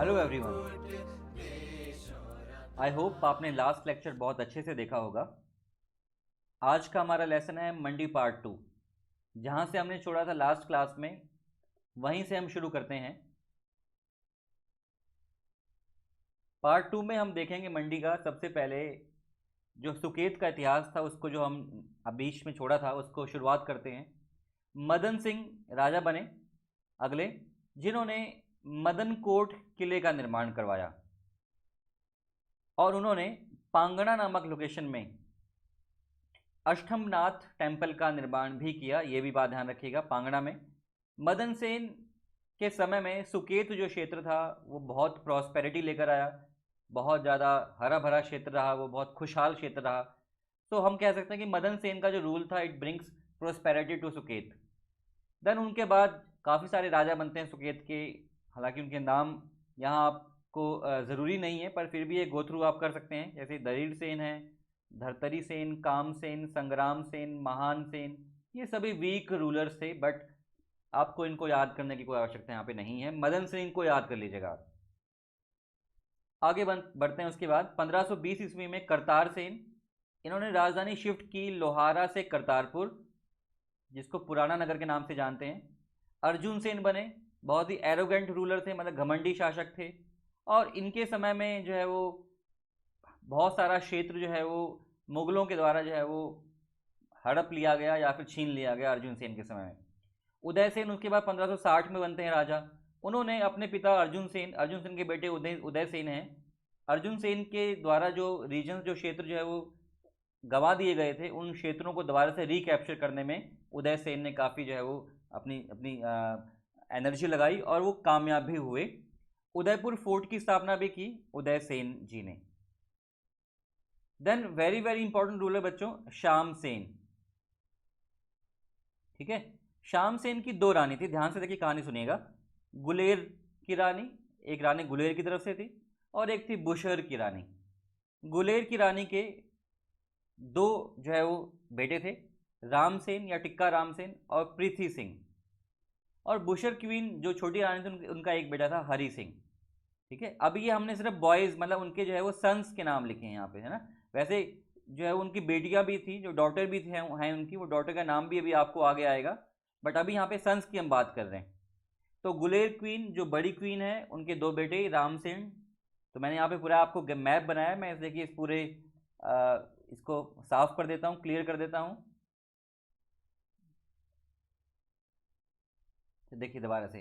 Hello everyone. I hope आपने last lecture बहुत अच्छे से देखा होगा। आज का हमारा लेसन है मंडी पार्ट 2। जहाँ से हमने छोड़ा था लास्ट क्लास में, वहीं से हम शुरू करते हैं। पार्ट 2 में हम देखेंगे मंडी का सबसे पहले जो सुकेत का इतिहास था, उसको जो हम बीच में छोड़ा था उसको शुरुआत करते हैं। मदन सिंह राजा बने अगले, जिन्होंने मदन कोट किले का निर्माण करवाया और उन्होंने पांगणा नामक लोकेशन में अष्टमनाथ टेम्पल का निर्माण भी किया। ये भी बात ध्यान रखिएगा, पांगणा में। मदन सेन के समय में सुकेत जो क्षेत्र था वो बहुत प्रॉस्पेरिटी लेकर आया, बहुत ज़्यादा हरा भरा क्षेत्र रहा, वो बहुत खुशहाल क्षेत्र रहा। तो हम कह सकते हैं कि मदन सेन का जो रूल था, it brings prosperity to Suket. Then उनके बाद काफ़ी सारे राजा बनते हैं सुकेत के। हालांकि उनके नाम यहाँ आपको ज़रूरी नहीं है, पर फिर भी एक गो थ्रू आप कर सकते हैं। जैसे दरीर सेन है, धरतरी सेन, कामसेन, संग्राम सेन, महान सेन, ये सभी वीक रूलर्स थे, बट आपको इनको याद करने की कोई आवश्यकता यहाँ पे नहीं है। मदन सेन को याद कर लीजिएगा आप। आगे बढ़ते हैं। उसके बाद 1520 ईस्वी में करतार सेन, इन्होंने राजधानी शिफ्ट की लोहारा से करतारपुर, जिसको पुराना नगर के नाम से जानते हैं। अर्जुन सेन बने, बहुत ही एरोगेंट रूलर थे, मतलब घमंडी शासक थे। और इनके समय में जो है वो बहुत सारा क्षेत्र जो है वो मुगलों के द्वारा जो है वो हड़प लिया गया या फिर छीन लिया गया अर्जुन सेन के समय में। उदय सेन उसके बाद 1560 में बनते हैं राजा। उन्होंने अपने पिता अर्जुन सेन के बेटे उदय सेन हैं, अर्जुन सेन के द्वारा जो रीजन, जो क्षेत्र जो है वो गंवा दिए गए थे, उन क्षेत्रों को दोबारा से रिकैप्चर करने में उदय सेन ने काफ़ी जो है वो अपनी अपनी एनर्जी लगाई और वो कामयाब भी हुए। उदयपुर फोर्ट की स्थापना भी की उदय सेन जी ने। Then very very important ruler बच्चों, श्याम सेन। ठीक है, श्याम सेन की दो रानी थी, ध्यान से देखिए, कहानी सुनिएगा। गुलेर की रानी, एक रानी गुलेर की तरफ से थी और एक थी बुशहर की रानी। गुलेर की रानी के दो जो है वो बेटे थे, रामसेन या टिक्का रामसेन और पृथ्वी सिंह। और बुशहर क्वीन जो छोटी रानी थी, उनका एक बेटा था हरि सिंह। ठीक है, अब ये हमने सिर्फ बॉयज़, मतलब उनके जो है वो सन्स के नाम लिखे हैं यहाँ पे, है ना। वैसे जो है उनकी बेटियां भी थी, जो डॉटर भी हैं उनकी, वो डॉटर का नाम भी अभी आपको आगे आएगा, बट अभी यहाँ पे सन्स की हम बात कर रहे हैं। तो गुलेर क्वीन जो बड़ी क्वीन है, उनके दो बेटे रामसेन। तो मैंने यहाँ पे पूरा आपको मैप बनाया, मैं देखिए इस पूरे इसको साफ कर देता हूँ, क्लियर कर देता हूँ। देखिए दोबारा से,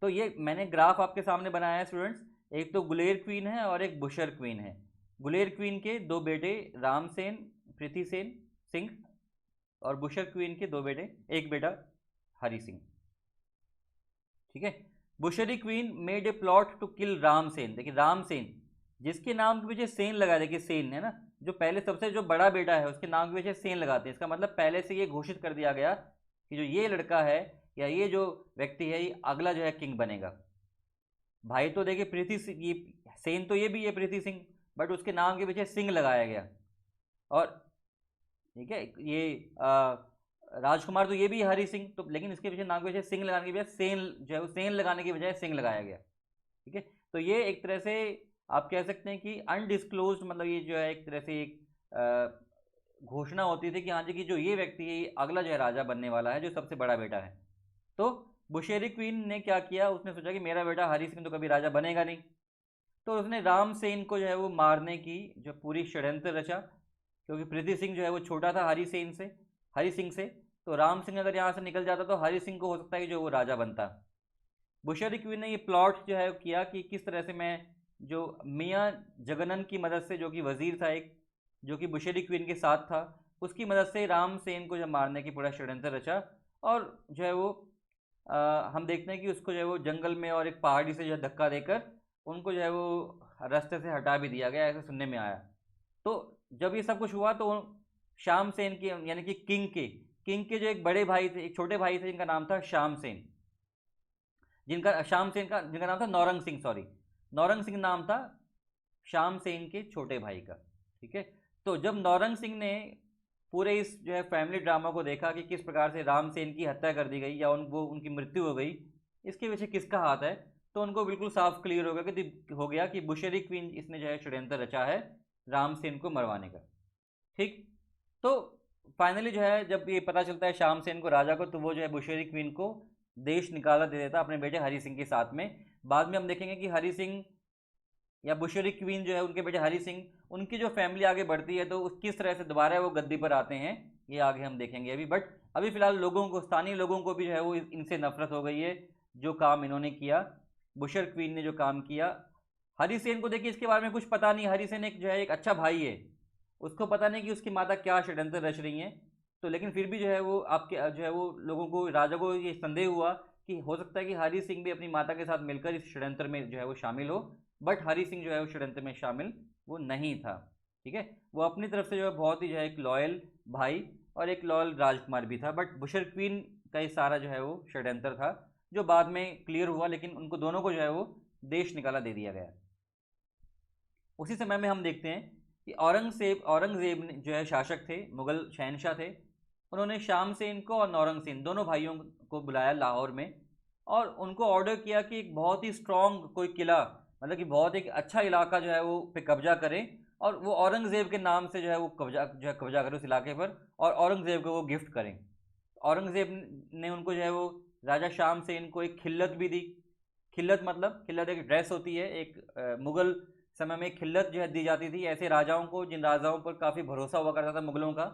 तो ये मैंने ग्राफ आपके सामने बनाया है स्टूडेंट्स। एक तो गुलेर क्वीन है और एक बुशहर क्वीन है। गुलेर क्वीन के दो बेटे रामसेन, पृथ्वी सेन सिंह, और बुशहर क्वीन के दो बेटे, एक बेटा हरि सिंह। ठीक है, Bushahri queen made a plot to kill Ramsen. देखिए रामसेन, जिसके नाम के पीछे सेन लगा, देखिए सेन है ना, जो पहले सबसे जो बड़ा बेटा है उसके नाम के पीछे सेन लगाते हैं। इसका मतलब पहले से ये घोषित कर दिया गया कि जो ये लड़का है या ये जो व्यक्ति है, ये अगला जो है किंग बनेगा। भाई तो देखिए ये सेन तो ये भी है पृथ्वी सिंह, बट उसके नाम के पीछे सिंह लगाया गया। और ठीक है, ये राजकुमार तो ये भी हरि सिंह, तो लेकिन इसके पीछे नाम के पीछे सिंह लगाने की बजाय सेन जो है वो सेन लगाने की बजाय सिंह लगाया गया। ठीक है, तो ये एक तरह से आप कह सकते हैं कि अनडिस्क्लोज्ड, मतलब ये जो है एक तरह से एक घोषणा होती थी कि हाँ जी, कि जो ये व्यक्ति है ये अगला जो है राजा बनने वाला है, जो सबसे बड़ा बेटा है। तो बुशेरी क्वीन ने क्या किया, उसने सोचा कि मेरा बेटा हरि सिंह तो कभी राजा बनेगा नहीं, तो उसने रामसेन को जो है वो मारने की जो पूरी षड्यंत्र रचा। क्योंकि पृथ्वी सिंह जो है वो छोटा था हरि सिंह से, तो राम सिंह अगर यहाँ से निकल जाता तो हरि सिंह को हो सकता है कि जो वो राजा बनता। बुशहरी क्वीन ने ये प्लॉट जो है किया कि किस तरह से मैं जो मियाँ जगनन की मदद से, जो कि वजीर था एक, जो कि बुशहरी क्वीन के साथ था, उसकी मदद से रामसेन को जब मारने की पूरा षड्यंत्र रचा। और जो है वो हम देखते हैं कि उसको जो है वो जंगल में और एक पहाड़ी से जो है धक्का देकर उनको जो है वो रास्ते से हटा भी दिया गया, ऐसा सुनने में आया। तो जब ये सब कुछ हुआ तो श्याम सेन के, यानी कि किंग के जो एक बड़े भाई थे, एक छोटे भाई थे, जिनका नाम था श्याम सेन, जिनका नाम था नौरंग सिंह, सॉरी, नौरंग सिंह नाम था श्याम सेन के छोटे भाई का। ठीक है, तो जब नौरंग सिंह ने पूरे इस जो है फैमिली ड्रामा को देखा कि किस प्रकार से रामसेन की हत्या कर दी गई या वो उनकी मृत्यु हो गई, इसके पीछे किसका हाथ है, तो उनको बिल्कुल साफ क्लियर हो गया कि बुशेरी क्वीन इसने जो है षड्यंत्र रचा है रामसेन को मरवाने का। ठीक, तो फाइनली जो है जब ये पता चलता है शामसेन को, राजा को, तो वो जो है बुशेरी क्वीन को देश निकाला दे देता अपने बेटे हरि सिंह के साथ में। बाद में हम देखेंगे कि हरि सिंह या बुशेरी क्वीन जो है उनके बेटे हरि सिंह, उनकी जो फैमिली आगे बढ़ती है तो किस तरह से दोबारा वो गद्दी पर आते हैं, ये आगे हम देखेंगे अभी। बट अभी फिलहाल लोगों को, स्थानीय लोगों को भी जो है वो इनसे नफरत हो गई है, जो काम इन्होंने किया, बुशर क्वीन ने जो काम किया। हरिसेन को देखिए इसके बारे में कुछ पता नहीं, हरिसेन एक जो है एक अच्छा भाई है, उसको पता नहीं कि उसकी माता क्या षड्यंत्र रच रही हैं। तो लेकिन फिर भी जो है वो आपके जो है वो लोगों को, राजा को ये संदेह हुआ कि हो सकता है कि हरि सिंह भी अपनी माता के साथ मिलकर इस षड्यंत्र में जो है वो शामिल हो। बट हरि सिंह जो है वो षड्यंत्र में शामिल वो नहीं था। ठीक है, वो अपनी तरफ से जो है बहुत ही जो है एक लॉयल भाई और एक लॉयल राजकुमार भी था। बट बुशर क्वीन का ये सारा जो है वो षड्यंत्र था, जो बाद में क्लियर हुआ, लेकिन उनको दोनों को जो है वो देश निकाला दे दिया गया। उसी समय में हम देखते हैं कि औरंगजेब जो है शासक थे, मुगल शहनशाह थे, उन्होंने शामसेन को और नौरंगसेन दोनों भाइयों को बुलाया लाहौर में और उनको ऑर्डर किया कि एक बहुत ही स्ट्रॉन्ग कोई किला, मतलब कि बहुत एक अच्छा इलाका जो है वो पे कब्जा करें और वो औरंगजेब के नाम से जो है वो कब्जा करें उस इलाके पर और औरंगजेब को वो गिफ्ट करें। औरंगजेब ने उनको जो है वो राजा शामसेन को एक खिल्लत भी दी। खिल्लत एक ड्रेस होती है, एक मुगल समय में खिल्लत जो है दी जाती थी ऐसे राजाओं को जिन राजाओं पर काफ़ी भरोसा हुआ करता था मुगलों का।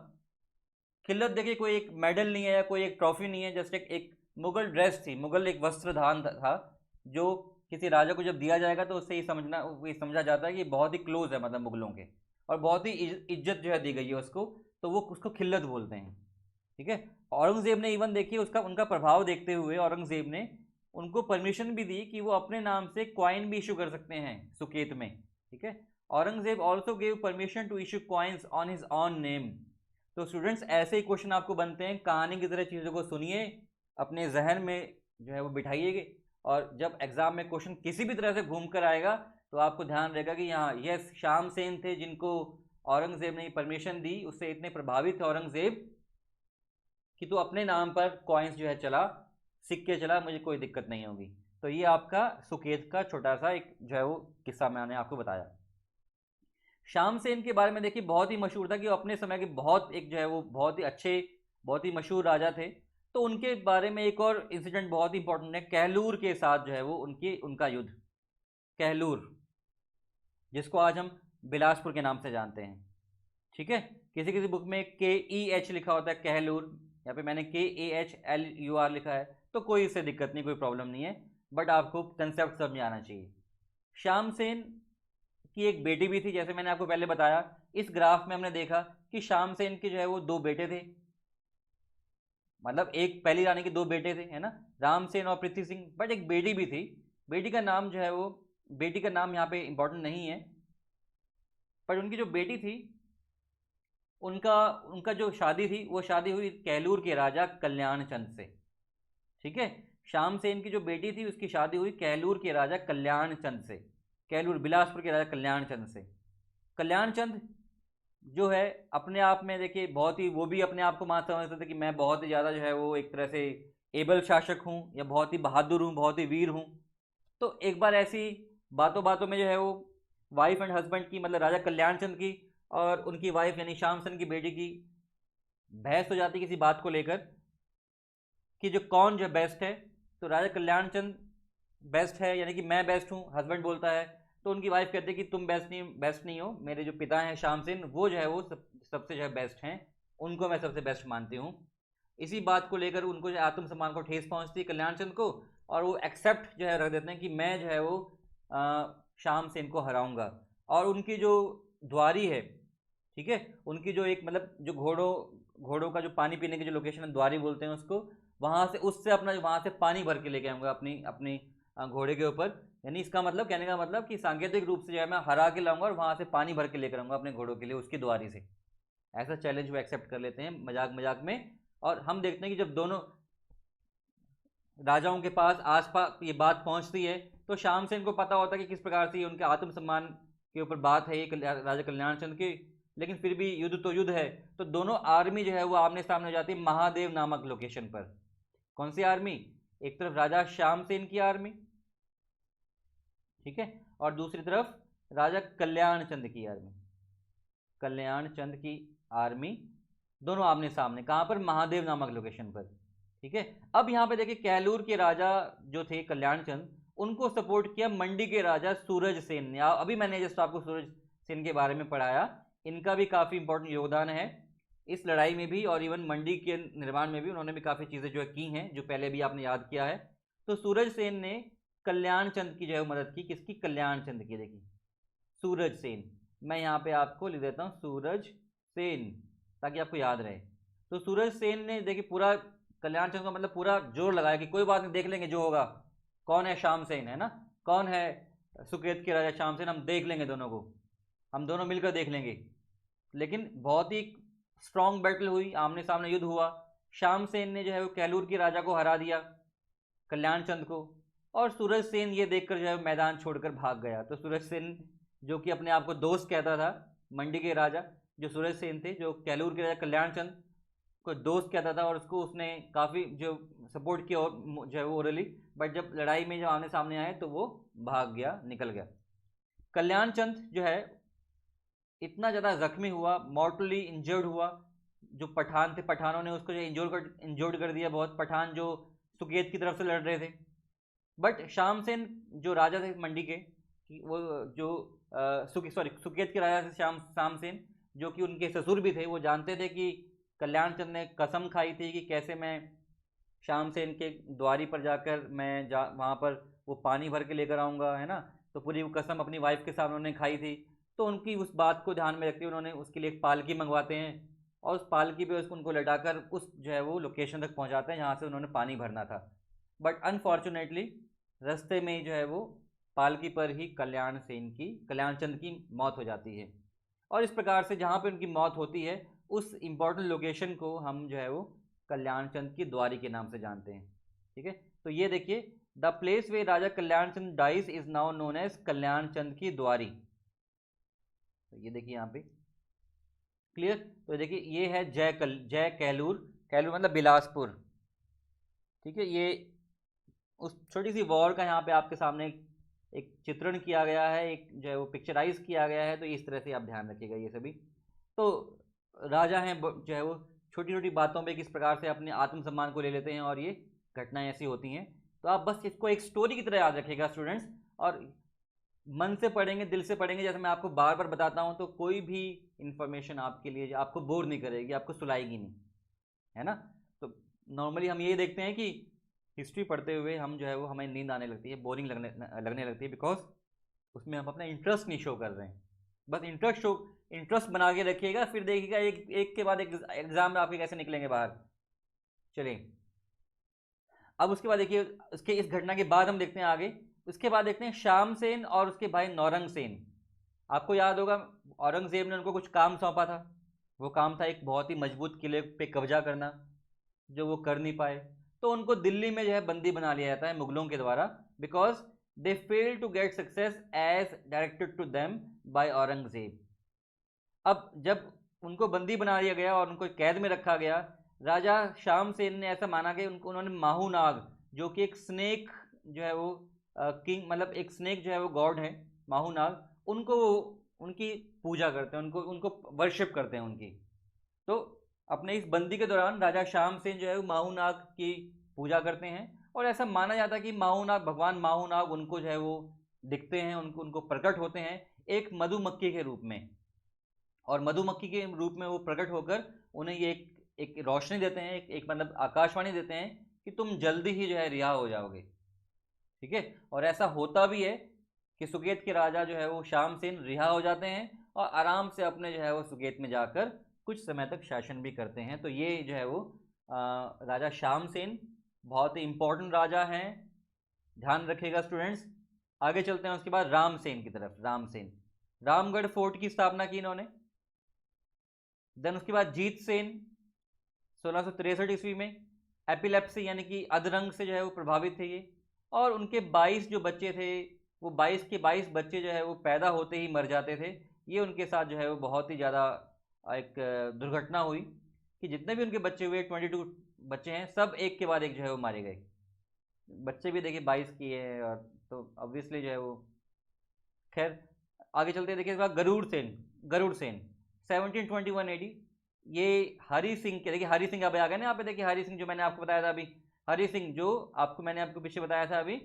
खिल्लत देखिए कोई एक मेडल नहीं है या कोई एक ट्रॉफी नहीं है, जस्ट एक मुगल ड्रेस थी, मुगल एक वस्त्रधान था जो किसी राजा को जब दिया जाएगा तो उससे ये समझा जाता है कि बहुत ही क्लोज है मतलब मुगलों के, और बहुत ही इज्जत जो है दी गई है उसको, तो वो उसको खिल्लत बोलते हैं। ठीक है, औरंगजेब ने इवन देखिए उनका प्रभाव देखते हुए औरंगजेब ने उनको परमिशन भी दी कि वो अपने नाम से क्वाइन भी इशू कर सकते हैं सुकेत में। ठीक है, Aurangzeb also gave permission to issue coins on his own name. तो स्टूडेंट्स ऐसे ही क्वेश्चन आपको बनते हैं, कहानी की तरह चीज़ों को सुनिए, अपने जहन में जो है वो बिठाइएगा, और जब एग्जाम में क्वेश्चन किसी भी तरह से घूम कर आएगा तो आपको ध्यान रहेगा कि यहाँ यस शामसेन थे जिनको औरंगजेब ने परमिशन दी, उससे इतने प्रभावित थे औरंगजेब कि तो अपने नाम पर कॉइन्स जो है चला, सिक्के चला, मुझे कोई दिक्कत नहीं होगी। तो ये आपका सुकेत का छोटा सा एक जो है वो किस्सा मैंने आपको बताया। शामसेन के बारे में देखिए बहुत ही मशहूर था कि वो अपने समय के बहुत एक जो है वो बहुत ही अच्छे, बहुत ही मशहूर राजा थे। तो उनके बारे में एक और इंसिडेंट बहुत ही इंपॉर्टेंट है, कहलूर के साथ जो है वो उनका युद्ध, कहलूर, जिसको आज हम बिलासपुर के नाम से जानते हैं। ठीक है, किसी किसी बुक में KEH लिखा होता है कहलूर, यहाँ पे मैंने KAHLUR लिखा है, तो कोई इससे दिक्कत नहीं, कोई प्रॉब्लम नहीं है, बट आपको कंसेप्ट समझ आना चाहिए। शामसेन की एक बेटी भी थी, जैसे मैंने आपको पहले बताया। इस ग्राफ में हमने देखा कि शामसेन के जो है वो 2 बेटे थे, मतलब एक पहली रानी के 2 बेटे थे, है ना, रामसेन और पृथ्वी सिंह, बट एक बेटी भी थी। बेटी का नाम जो है वो, बेटी का नाम यहाँ पे इंपॉर्टेंट नहीं है, पर उनकी जो बेटी थी उनका उनका जो शादी थी वो शादी हुई कहलूर के राजा कल्याण चंद से। ठीक है, शामसेन की जो बेटी थी उसकी शादी हुई कहलूर के राजा कल्याण चंद से, कहलूर बिलासपुर के राजा कल्याण चंद से। कल्याण चंद जो है अपने आप में देखिए बहुत ही, वो भी अपने आप को मान समझते थे कि मैं बहुत ही ज़्यादा जो है वो एक तरह से एबल शासक हूँ या बहुत ही बहादुर हूँ, बहुत ही वीर हूँ। तो एक बार ऐसी बातों बातों में जो है वो वाइफ एंड हस्बैंड की, मतलब राजा कल्याण चंद की और उनकी वाइफ यानी शामसेन की बेटी की बहस हो जाती किसी बात को लेकर कि जो कौन जो बेस्ट है। तो राजा कल्याण चंद बेस्ट है, यानी कि मैं बेस्ट हूँ, हस्बैंड बोलता है। तो उनकी वाइफ कहती है कि तुम बेस्ट नहीं हो, मेरे जो पिता हैं शामसेन वो जो है वो सबसे जो है बेस्ट हैं, उनको मैं सबसे बेस्ट मानती हूँ। इसी बात को लेकर उनको जो आत्मसम्मान को ठेस पहुँचती है कल्याण चंद को, और वो एक्सेप्ट जो है रख देते हैं कि मैं जो है वो शामसेन को हराऊंगा। और उनकी जो द्वारी है, ठीक है, उनकी जो एक मतलब जो घोड़ों का जो पानी पीने की जो लोकेशन है, द्वारी बोलते हैं उसको, वहाँ से उससे अपना वहाँ से पानी भर के लेके आऊँगा अपनी अपनी घोड़े के ऊपर। यानी इसका मतलब, कहने का मतलब कि सांकेतिक रूप से जो है मैं हरा के लाऊंगा और वहाँ से पानी भर के लेकर आऊँगा अपने घोड़ों के लिए उसकी द्वारी से। ऐसा चैलेंज वो एक्सेप्ट कर लेते हैं मजाक मजाक में। और हम देखते हैं कि जब दोनों राजाओं के पास आसपास ये बात पहुंचती है तो शामसेन को पता होता है कि किस प्रकार से उनके आत्मसम्मान के ऊपर बात है ये राजा कल्याण चंद की, लेकिन फिर भी युद्ध तो युद्ध है। तो दोनों आर्मी जो है वो आमने सामने हो जाती है महादेव नामक लोकेशन पर। कौन सी आर्मी? एक तरफ राजा शामसेन की आर्मी ठीक है। और दूसरी तरफ राजा कल्याण चंद की आर्मी, कल्याण चंद की आर्मी, दोनों आमने सामने, कहां पर, महादेव नामक लोकेशन पर। ठीक है। अब यहां पे देखिए कैलूर के राजा जो थे कल्याण चंद, उनको सपोर्ट किया मंडी के राजा सूरज सेन ने। अभी मैंने जस्ट आपको सूरज सेन के बारे में पढ़ाया, इनका भी काफी इंपॉर्टेंट योगदान है इस लड़ाई में भी, और इवन मंडी के निर्माण में भी उन्होंने भी काफी चीजें जो है की हैं, जो पहले भी आपने याद किया है। तो सूरज सेन ने कल्याण चंद की जो है मदद की, किसकी, कल्याण चंद की। देखिए सूरज सेन, मैं यहाँ पे आपको लिख देता हूँ सूरज सेन ताकि आपको याद रहे। तो सूरज सेन ने देखिए पूरा कल्याण चंद का मतलब पूरा जोर लगाया कि कोई बात नहीं, देख लेंगे जो होगा। कौन है, शाम सेन है ना, कौन है, सुकेत के राजा शाम सेन, हम देख लेंगे दोनों को, हम दोनों मिलकर देख लेंगे। लेकिन बहुत ही स्ट्रॉन्ग बैटल हुई, आमने सामने युद्ध हुआ। शाम सेन ने जो है वो कैलूर के राजा को हरा दिया, कल्याण चंद को, और सूरज सेन ये देखकर जो है मैदान छोड़कर भाग गया। तो सूरज सेन जो कि अपने आप को दोस्त कहता था, मंडी के राजा जो सूरज सेन थे, जो कैलूर के राजा कल्याण चंद को दोस्त कहता था, और उसको उसने काफ़ी जो सपोर्ट किया जो है वो ओरली, बट जब लड़ाई में जब आमने सामने आए तो वो भाग गया, निकल गया। कल्याण चंद जो है इतना ज़्यादा जख्मी हुआ, मॉर्टली इंजर्ड हुआ, जो पठान थे पठानों ने उसको जो इंजर्ड कर दिया बहुत, पठान जो सुकेत की तरफ से लड़ रहे थे। बट शाम सेन जो राजा थे मंडी के, वो जो सुकेत के राजा थे शाम सेन, जो कि उनके ससुर भी थे, वो जानते थे कि कल्याण चंद ने कसम खाई थी कि कैसे मैं शाम सेन के द्वारी पर जाकर मैं वहाँ पर वो पानी भर के लेकर आऊँगा, है ना। तो पूरी वो कसम अपनी वाइफ के सामने उन्होंने खाई थी। तो उनकी उस बात को ध्यान में रखते हुए उन्होंने उसके लिए एक पालकी मंगवाते हैं, और उस पालकी पे उसको उनको लटाकर उस जो है वो लोकेशन तक पहुँचाते हैं जहाँ से उन्होंने पानी भरना था। बट अनफॉर्चुनेटली रास्ते में ही जो है वो पालकी पर ही कल्याण चंद की मौत हो जाती है। और इस प्रकार से जहाँ पे उनकी मौत होती है उस इम्पोर्टेंट लोकेशन को हम जो है वो कल्याण चंद की द्वारी के नाम से जानते हैं। ठीक है। तो ये देखिए, the place where Raja Kalyan Chand dies is now known as Kalyan Chand की द्वारी। तो ये देखिए यहाँ पे क्लियर। तो देखिए ये है जय कैलूर, कैलूर मतलब बिलासपुर। ठीक है। ये उस छोटी सी वॉर का यहाँ पे आपके सामने एक चित्रण किया गया है, एक जो है वो पिक्चराइज किया गया है। तो इस तरह से आप ध्यान रखिएगा ये सभी। तो राजा हैं जो है वो छोटी छोटी बातों पे किस प्रकार से अपने आत्मसम्मान को ले लेते हैं, और ये घटनाएं ऐसी होती हैं। तो आप बस इसको एक स्टोरी की तरह याद रखिएगा स्टूडेंट्स, और मन से पढ़ेंगे, दिल से पढ़ेंगे, जैसे मैं आपको बार बार बताता हूँ, तो कोई भी इंफॉर्मेशन आपके लिए आपको बोर नहीं करेगी, आपको सुलाएगी नहीं, है ना। तो नॉर्मली हम ये देखते हैं कि हिस्ट्री पढ़ते हुए हम जो है वो हमें नींद आने लगती है, बोरिंग लगने लगती है, बिकॉज उसमें हम अपना इंटरेस्ट नहीं शो कर रहे हैं। बस इंटरेस्ट बना के रखिएगा, फिर देखिएगा एक के बाद एक एग्जाम में आपके कैसे निकलेंगे बाहर। चलिए अब उसके बाद देखिए, उसके इस घटना के बाद हम देखते हैं आगे। उसके बाद देखते हैं शाम सेन और उसके भाई नौरंग सेन। आपको याद होगा औरंगजेब ने उनको कुछ काम सौंपा था, वो काम था एक बहुत ही मजबूत किले पे कब्जा करना, जो वो कर नहीं पाए। तो उनको दिल्ली में जो है बंदी बना लिया जाता है मुगलों के द्वारा, because they fail to get success as directed to them by Aurangzeb. अब जब उनको बंदी बना लिया गया और उनको कैद में रखा गया, राजा शाम सेन ने ऐसा माना कि उन्होंने माहू नाग, जो कि एक स्नेक जो है वो किंग मतलब एक स्नेक जो है वो गॉड है, माहू नाग, उनको उनकी पूजा करते हैं, उनको उनको वर्शिप करते हैं उनकी। तो अपने इस बंदी के दौरान राजा शाम सेन जो है वो माहू नाग की पूजा करते हैं, और ऐसा माना जाता है कि माहू नाग, भगवान माहू नाग उनको जो है वो दिखते हैं, उनको उनको प्रकट होते हैं एक मधुमक्खी के रूप में, और मधुमक्खी के रूप में वो प्रकट होकर उन्हें ये एक रोशनी देते हैं, एक मतलब आकाशवाणी देते हैं कि तुम जल्दी ही जो है रिहा हो जाओगे। ठीक है। और ऐसा होता भी है कि सुकेत के राजा जो है वो शाम सेन रिहा हो जाते हैं, और आराम से अपने जो है वो सुकेत में जाकर कुछ समय तक शासन भी करते हैं। तो ये जो है वो राजा शाम सेन बहुत ही इंपॉर्टेंट राजा हैं, ध्यान रखिएगा स्टूडेंट्स। आगे चलते हैं उसके बाद राम सेन की तरफ। राम सेन रामगढ़ फोर्ट की स्थापना की इन्होंने। देन उसके बाद जीत सेन 1663 ईस्वी में एपिलेप्सी यानी कि अधरंग से जो है वो प्रभावित थे ये, और उनके 22 जो बच्चे थे वो 22 के 22 बच्चे जो है वो पैदा होते ही मर जाते थे। ये उनके साथ जो है वो बहुत ही ज़्यादा एक दुर्घटना हुई कि जितने भी उनके बच्चे हुए 22 बच्चे हैं, सब एक के बाद एक जो है वो मारे गए। बच्चे भी देखिए 22 की है, और तो ऑब्वियसली जो है वो खैर आगे चलते हैं, देखिए इसके बाद गरुड़ सेन 1721 AD। ये हरि सिंह के, देखिए हरि सिंह अभी आ गए ना यहाँ पे, देखिए हरि सिंह जो मैंने आपको बताया था अभी, हरि सिंह जो मैंने आपको पीछे बताया था अभी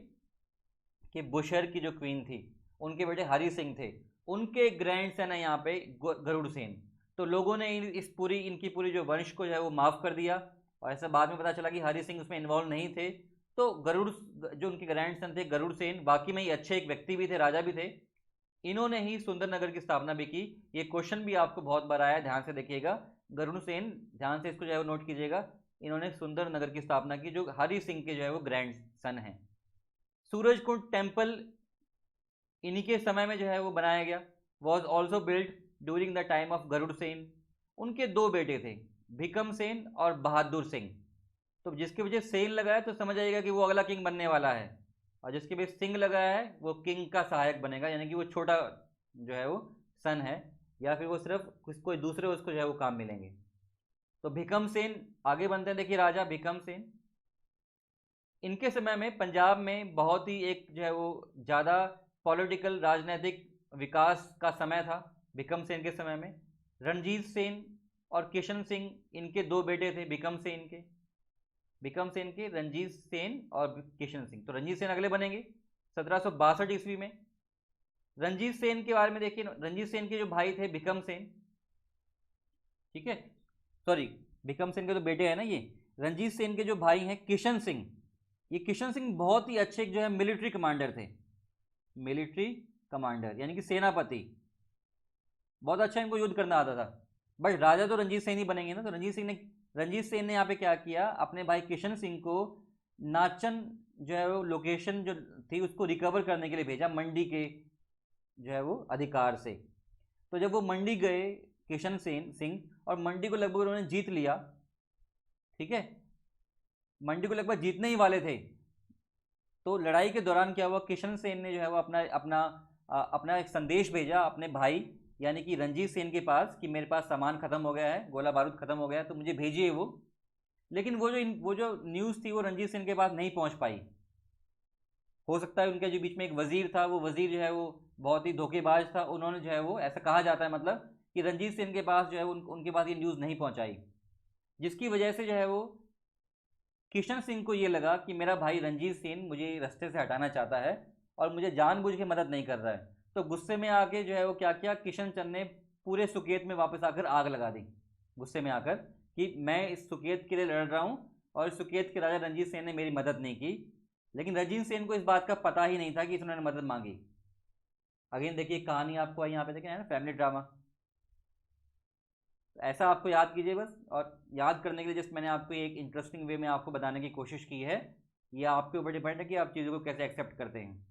कि बुशर की जो क्वीन थी उनके बेटे हरि सिंह थे, उनके ग्रैंड सन है यहाँ पे गरुड़ सेन। तो लोगों ने इनकी पूरी जो वंश को जो है वो माफ़ कर दिया, और ऐसा बाद में पता चला कि हरि सिंह उसमें इन्वॉल्व नहीं थे। तो गरुड़ जो उनके ग्रैंड सन थे गरुड़ सेन, वाकई में ही अच्छे एक व्यक्ति भी थे, राजा भी थे। इन्होंने ही सुंदरनगर की स्थापना भी की। ये क्वेश्चन भी आपको बहुत बार आया, ध्यान से देखिएगा, गरुड़ सेन, ध्यान से इसको जो है वो नोट कीजिएगा। इन्होंने सुंदरनगर की स्थापना की, जो हरि सिंह के जो है वो ग्रैंड सन है। सूरजकुंड टेम्पल इन्हीं के समय में जो है वो बनाया गया, was also build during the time of Garud Sen. उनके दो बेटे थे, भिकम सेन और बहादुर सिंह। तो जिसकी वजह सेन लगाया तो समझ आएगा कि वो अगला किंग बनने वाला है, और जिसके वजह सिंह लगाया है वो किंग का सहायक बनेगा, यानी कि वो छोटा जो है वो सन है, या फिर वो सिर्फ कोई दूसरे उसको जो है वो काम मिलेंगे। तो भिकम सेन आगे बनते हैं, देखिए राजा भिकम सेन। इनके समय में पंजाब में बहुत ही एक जो है वो ज़्यादा पॉलिटिकल राजनीतिक विकास का समय था भिकम सेन के समय में। रणजीत सेन और किशन सिंह इनके दो बेटे थे भिकम सेन के रणजीत सेन और किशन सिंह। तो रणजीत सेन अगले बनेंगे 1762 ईस्वी में। रणजीत सेन के बारे में देखिए, रणजीत सेन के जो भाई थे भिकम सेन, ठीक है, सॉरी भिकम सेन के तो बेटे हैं ना ये, रणजीत सेन के जो भाई हैं किशन सिंह, ये किशन सिंह बहुत ही अच्छे जो है मिलिट्री कमांडर थे, मिलिट्री कमांडर यानी कि सेनापति, बहुत अच्छा इनको युद्ध करना आता था। बट राजा तो रणजीत सेन ही बनेंगे ना। तो रणजीत सेन ने यहाँ पे क्या किया, अपने भाई किशन सिंह को नाचन जो है वो लोकेशन जो थी उसको रिकवर करने के लिए भेजा, मंडी के जो है वो अधिकार से। तो जब वो मंडी गए किशन सिंह, और मंडी को लगभग उन्होंने जीत लिया, ठीक है, मंडी को लगभग जीतने ही वाले थे। तो लड़ाई के दौरान क्या हुआ, किशन सेन ने जो है वो अपना एक संदेश भेजा अपने भाई यानी कि रणजीत सेन के पास कि मेरे पास सामान खत्म हो गया है, गोला बारूद खत्म हो गया है, तो मुझे भेजिए वो। लेकिन वो जो न्यूज़ थी वो रणजीत सेन के पास नहीं पहुंच पाई। हो सकता है उनके जो बीच में एक वजीर था, वो वजीर जो है वो बहुत ही धोखेबाज था, उन्होंने जो है वो, ऐसा कहा जाता है मतलब कि रणजीत सेन के पास जो है उनके पास ये न्यूज़ नहीं पहुंचाई, जिसकी वजह से जो है वो किशन सिंह को ये लगा कि मेरा भाई रणजीत सेन मुझे रास्ते से हटाना चाहता है और मुझे जानबूझ के मदद नहीं कर रहा है। तो गुस्से में आके जो है वो क्या किया, किशन चंद ने पूरे सुकेत में वापस आकर आग लगा दी, गुस्से में आकर कि मैं इस सुकेत के लिए लड़ रहा हूँ और इस सुकेत के राजा रणजीत सेन ने मेरी मदद नहीं की। लेकिन रणजीत सेन को इस बात का पता ही नहीं था कि इन्होंने मदद मांगी। अगेन देखिए कहानी आपको यहाँ पे देखें ना, फैमिली ड्रामा। ऐसा आपको याद कीजिए बस, और याद करने के लिए जस्ट मैंने आपको एक इंटरेस्टिंग वे में आपको बताने की कोशिश की है। ये आपके ऊपर डिपेंड है कि आप चीज़ों को कैसे एक्सेप्ट करते हैं।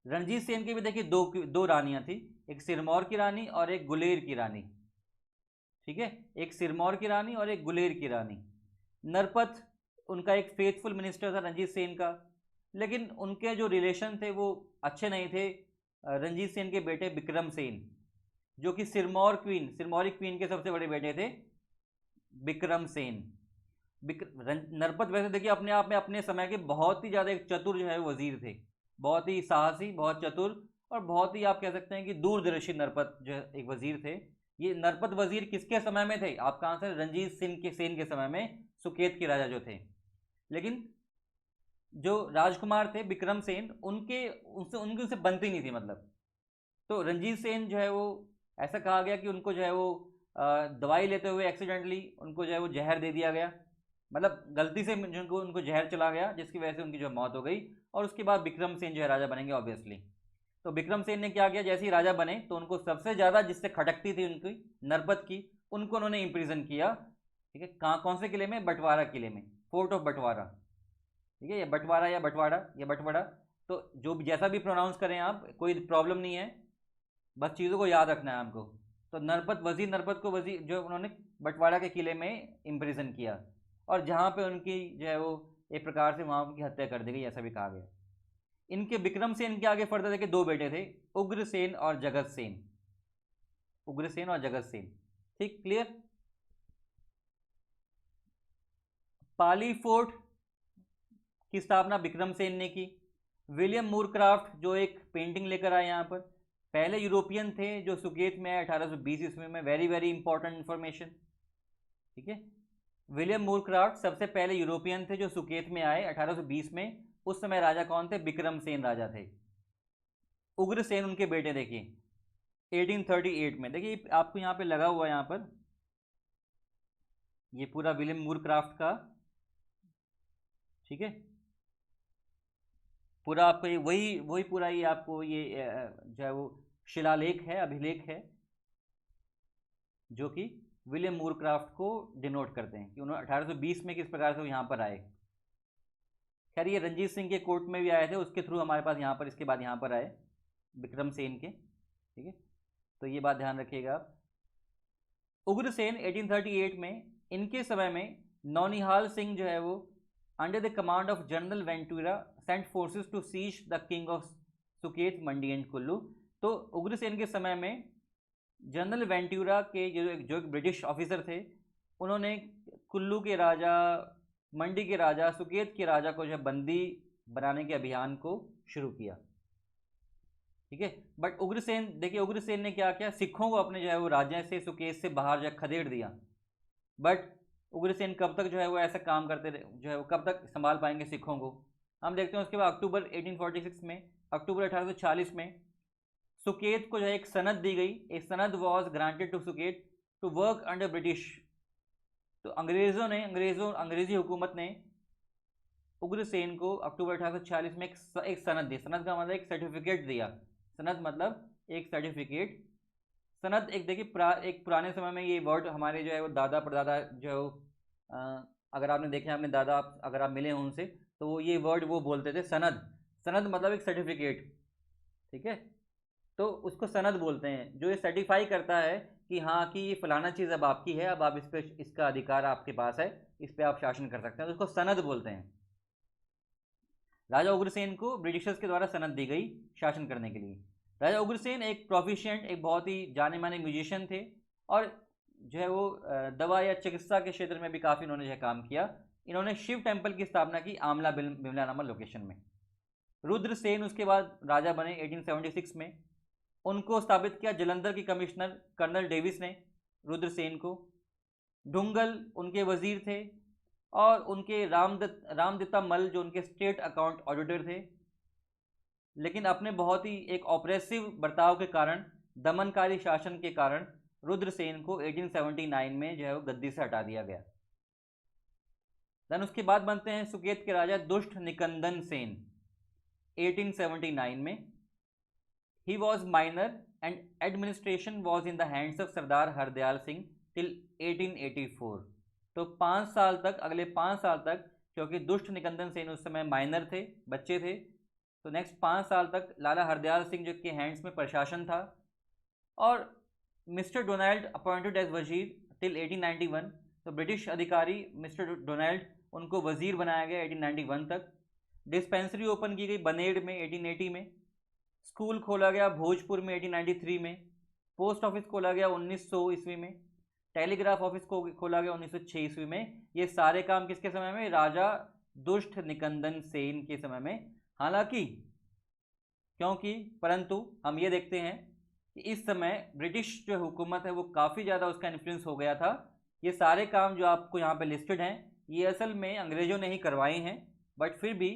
रणजीत सेन की भी देखिए दो रानियां थी, एक सिरमौर की रानी और एक गुलेर की रानी, ठीक है, एक सिरमौर की रानी और एक गुलेर की रानी। नरपत उनका एक फेथफुल मिनिस्टर था रणजीत सेन का, लेकिन उनके जो रिलेशन थे वो अच्छे नहीं थे रणजीत सेन के बेटे विक्रम सेन, जो कि सिरमौरी क्वीन के सबसे बड़े बेटे थे विक्रम सेन। नरपत वैसे देखिए अपने आप में अपने समय के बहुत ही ज़्यादा एक चतुर जो है वजीर थे, बहुत ही साहसी, बहुत चतुर, और बहुत ही आप कह सकते हैं कि दूरदर्शी नरपत जो एक वजीर थे। ये नरपत वजीर किसके समय में थे, आपका आंसर रणजीत सेन के समय में, सुकेत के राजा जो थे। लेकिन जो राजकुमार थे विक्रम सेन, उनसे बनती नहीं थी मतलब। तो रंजीत सेन जो है वो, ऐसा कहा गया कि उनको जो है वो दवाई लेते हुए एक्सीडेंटली उनको जो है वो जहर दे दिया गया, मतलब गलती से उनको जहर चला गया, जिसकी वजह से उनकी जो मौत हो गई। और उसके बाद विक्रम सेन जो है राजा बनेंगे ऑब्वियसली। तो विक्रम सेन ने क्या किया, जैसे ही राजा बने तो उनको सबसे ज़्यादा जिससे खटकती थी उनकी नरपत की, उनको उन्होंने इम्प्रिजन किया, ठीक है, कहाँ कौन से किले में, बंटवारा किले में, फोर्ट ऑफ बंटवारा, ठीक है, ये बंटवारा या बंटवाड़ा या बंटवाड़ा, तो जो भी जैसा भी प्रोनाउंस करें आप, कोई प्रॉब्लम नहीं है, बस चीज़ों को याद रखना है हमको। तो नरपत को वजीर जो उन्होंने बंटवाड़ा के किले में इम्प्रिजन किया, और जहाँ पे उनकी जो है वो एक प्रकार से वहाँ उनकी हत्या कर दी गई, ऐसा भी कहा गया। इनके विक्रम सेन के आगे फर्दर देखिए दो बेटे थे, उग्रसेन और जगत सेन, उग्रसेन और जगत सेन, ठीक, क्लियर। पाली फोर्ट की स्थापना विक्रम सेन ने की। विलियम मूरक्राफ्ट जो एक पेंटिंग लेकर आए यहाँ पर, पहले यूरोपियन थे जो सुकेत में आए 1820 ईस्वी में। वेरी वेरी इंपॉर्टेंट इन्फॉर्मेशन, ठीक है। विलियम मूरक्राफ्ट सबसे पहले यूरोपियन थे जो सुकेत में आए 1820 में। उस समय राजा कौन थे? विक्रमसेन राजा थे। उग्रसेन उनके बेटे। देखिए 1838 में, देखिए आपको यहाँ पे लगा हुआ है यहाँ पर ये पूरा विलियम मूरक्राफ्ट का, ठीक है, पूरा आपको ये वही वही पूरा ये आपको ये जो है वो शिलालेख है, अभिलेख है, जो कि विलियम मूरक्राफ्ट को डिनोट करते हैं कि उन्होंने 1820 में किस प्रकार से वो यहाँ पर आए। खैर ये रंजीत सिंह के कोर्ट में भी आए थे, उसके थ्रू हमारे पास यहाँ पर इसके बाद यहाँ पर आए विक्रमसेन के, ठीक है। तो ये बात ध्यान रखिएगा आप। उग्रसेन 1838 में, इनके समय में नौनिहाल सिंह जो है वो under the command of general Ventura sent forces to seize the king of Suket, Mandi and Kullu. तो उग्रसेन के समय में जनरल वेंटूरा के जो एक ब्रिटिश ऑफिसर थे, उन्होंने कुल्लू के राजा, मंडी के राजा, सुकेत के राजा को जो बंदी बनाने के अभियान को शुरू किया, ठीक है। बट उग्रसेन, देखिए उग्रसेन ने क्या किया, सिखों को अपने जो है वो राज्य से, सुकेत से बाहर जो खदेड़ दिया। बट उग्रसेन कब तक जो है वो ऐसा काम करते रहे, जो है वो कब तक संभाल पाएंगे सिखों को? हम देखते हैं उसके बाद अक्टूबर 1846 में, अक्टूबर 1840 में सुकेत को जो है एक सनद दी गई। ए सनद was granted to Suket to work under British. तो अंग्रेजी हुकूमत ने उग्रसेन को अक्टूबर 1840 में एक सनद दी। सनद का मतलब एक सर्टिफिकेट दिया। सनद मतलब एक सर्टिफिकेट। सनद एक, देखिए एक पुराने समय में ये वर्ड हमारे जो है वो दादा परदादा जो अगर आपने देखे, आपने दादा अगर आप मिले हों उनसे, तो वो ये वर्ड वो बोलते थे सनद। सनद मतलब एक सर्टिफिकेट, ठीक है। तो उसको सनद बोलते हैं, जो ये सर्टिफाई करता है कि हाँ कि ये फलाना चीज़ अब आपकी है, अब आप इस पर, इसका अधिकार आपके पास है, इस पर आप शासन कर सकते हैं, तो उसको सनद बोलते हैं। राजा उग्रसेन को ब्रिटिशर्स के द्वारा सनद दी गई शासन करने के लिए। राजा उग्रसेन एक प्रोफिशिएंट, एक बहुत ही जाने माने म्यूजिशियन थे, और जो है वो दवा या चिकित्सा के क्षेत्र में भी काफ़ी इन्होंने जो है काम किया। इन्होंने शिव टेम्पल की स्थापना की आमला बिमला नामक लोकेशन में। रुद्रसेन उसके बाद राजा बने 1876 में। उनको स्थापित किया जलंधर के कमिश्नर कर्नल डेविस ने, रुद्रसेन को। ढुंगल उनके वजीर थे, और उनके रामदत्ता मल जो उनके स्टेट अकाउंट ऑडिटर थे। लेकिन अपने बहुत ही एक ऑपरेसिव बर्ताव के कारण, दमनकारी शासन के कारण, रुद्रसेन को 1879 में जो है वो गद्दी से हटा दिया गया। देन उसके बाद बनते हैं सुकेत के राजा दुष्ट निकंदन सेन 1879 में। He was minor and administration was in the hands of Sardar Hardayal Singh till 1884। तो 5 साल तक, अगले 5 साल तक, क्योंकि दुष्ट निकंदन सेन उस समय माइनर थे, बच्चे थे, तो नेक्स्ट 5 साल तक लाला हरदयाल सिंह जो के हैंड्स में प्रशासन था। और मिस्टर डोनाल्ड अपॉइंटेड एज वजीर टिल 1891। तो ब्रिटिश अधिकारी मिस्टर डोनाल्ड, उनको वजीर बनाया गया 1891 तक। डिस्पेंसरी ओपन की गई बनेड़ में 1880 में। स्कूल खोला गया भोजपुर में 1893 में। पोस्ट ऑफिस खोला गया 1900 ईस्वी में। टेलीग्राफ ऑफिस को खोला गया 1906 ईस्वी में। ये सारे काम किसके समय में? राजा दुष्ट निकंदन सेन के समय में। हालांकि परंतु हम ये देखते हैं कि इस समय ब्रिटिश जो हुकूमत है वो काफ़ी ज़्यादा उसका इन्फ्लुएंस हो गया था। ये सारे काम जो आपको यहाँ पे लिस्टेड हैं, ये असल में अंग्रेज़ों ने ही करवाए हैं, बट फिर भी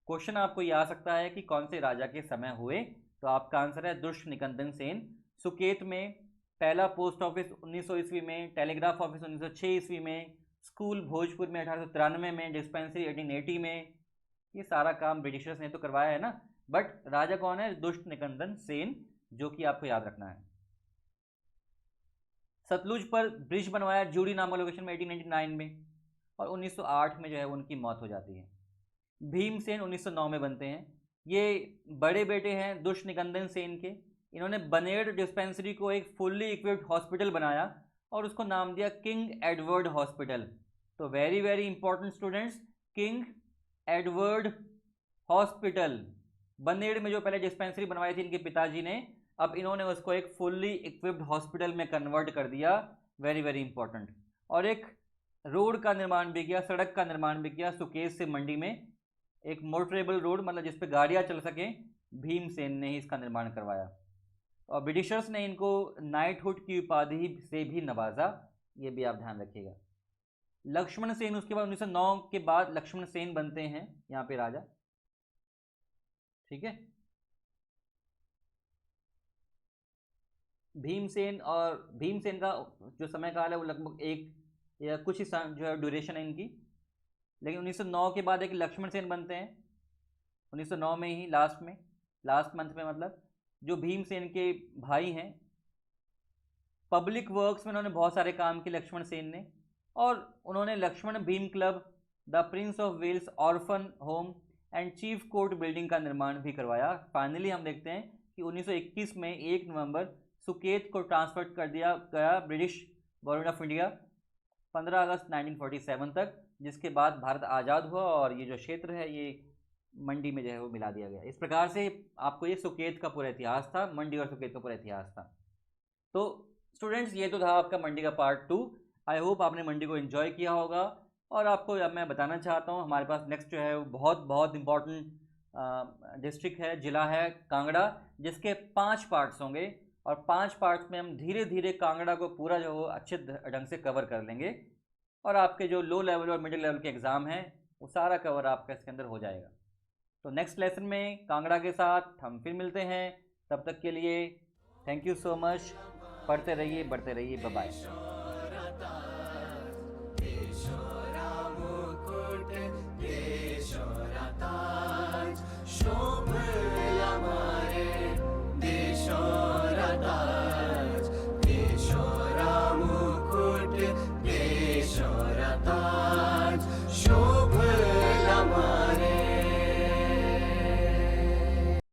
क्वेश्चन आपको ये आ सकता है कि कौन से राजा के समय हुए। तो आपका आंसर है दुष्ट निकंदन सेन। सुकेत में पहला पोस्ट ऑफिस 1900 ईस्वी में, टेलीग्राफ ऑफिस 1906 ईस्वी में, स्कूल भोजपुर में 1893 में, डिस्पेंसरी 1880 में। ये सारा काम ब्रिटिशर्स ने तो करवाया है ना, बट राजा कौन है? दुष्ट निकंदन सेन, जो कि आपको याद रखना है। सतलुज पर ब्रिज बनवाया जूड़ी नामक लोकेशन में 1899 में, और 1908 में जो है उनकी मौत हो जाती है। भीमसेन 1909 में बनते हैं। ये बड़े बेटे हैं दुष्ट निकंदन सेन के। इन्होंने बनेड़ डिस्पेंसरी को एक फुल्ली इक्विप्ड हॉस्पिटल बनाया और उसको नाम दिया किंग एडवर्ड हॉस्पिटल। तो very very important students, king Edward hospital. Baned में जो पहले डिस्पेंसरी बनवाई थी इनके पिताजी ने, अब इन्होंने उसको एक फुल्ली इक्विप्ड हॉस्पिटल में कन्वर्ट कर दिया। Very very important. और एक रोड का निर्माण भी किया, सड़क का निर्माण भी किया सुकेत से मंडी में, एक मोटरेबल रोड, मतलब जिस पे गाड़ियाँ चल सकें, भीमसेन ने ही इसका निर्माण करवाया। और ब्रिटिशर्स ने इनको नाइटहुड की उपाधि से भी नवाजा, ये भी आप ध्यान रखिएगा। लक्ष्मण सेन उसके बाद 1909 के बाद लक्ष्मण सेन बनते हैं यहाँ पे राजा, ठीक है। भीमसेन का जो समय काल है वो लगभग एक या कुछ ही जो है ड्यूरेशन है इनकी। लेकिन 1909 के बाद एक लक्ष्मण सेन बनते हैं 1909 में ही, लास्ट मंथ में, मतलब जो भीमसेन के भाई हैं। पब्लिक वर्क्स में उन्होंने बहुत सारे काम किए लक्ष्मण सेन ने, और उन्होंने Laxman Bhim club, the Prince of Wales orphan home and chief court building का निर्माण भी करवाया। फाइनली हम देखते हैं कि 1921 में 1 नवंबर सुकेत को ट्रांसफर कर दिया गया ब्रिटिश गवर्नमेंट ऑफ इंडिया 15 अगस्त 1947 तक, जिसके बाद भारत आज़ाद हुआ और ये जो क्षेत्र है ये मंडी में जो है वो मिला दिया गया। इस प्रकार से आपको ये सुकेत का पूरा इतिहास था, मंडी और सुकेत का पूरा इतिहास था। तो स्टूडेंट्स, ये तो था आपका मंडी का पार्ट 2। आई होप आपने मंडी को एंजॉय किया होगा। और आपको अब मैं बताना चाहता हूँ, हमारे पास नेक्स्ट जो है वो बहुत बहुत इम्पॉर्टेंट डिस्ट्रिक्ट है, ज़िला है कांगड़ा, जिसके 5 पार्ट्स होंगे। और 5 पार्ट्स में हम धीरे धीरे कांगड़ा को पूरा जो हो अच्छे ढंग से कवर कर लेंगे। और आपके जो लो लेवल और मिडिल लेवल के एग्ज़ाम हैं वो सारा कवर आपका इसके अंदर हो जाएगा। तो नेक्स्ट लेसन में कांगड़ा के साथ हम फिर मिलते हैं। तब तक के लिए थैंक यू सो मच। पढ़ते रहिए, बढ़ते रहिए, बाय बाय।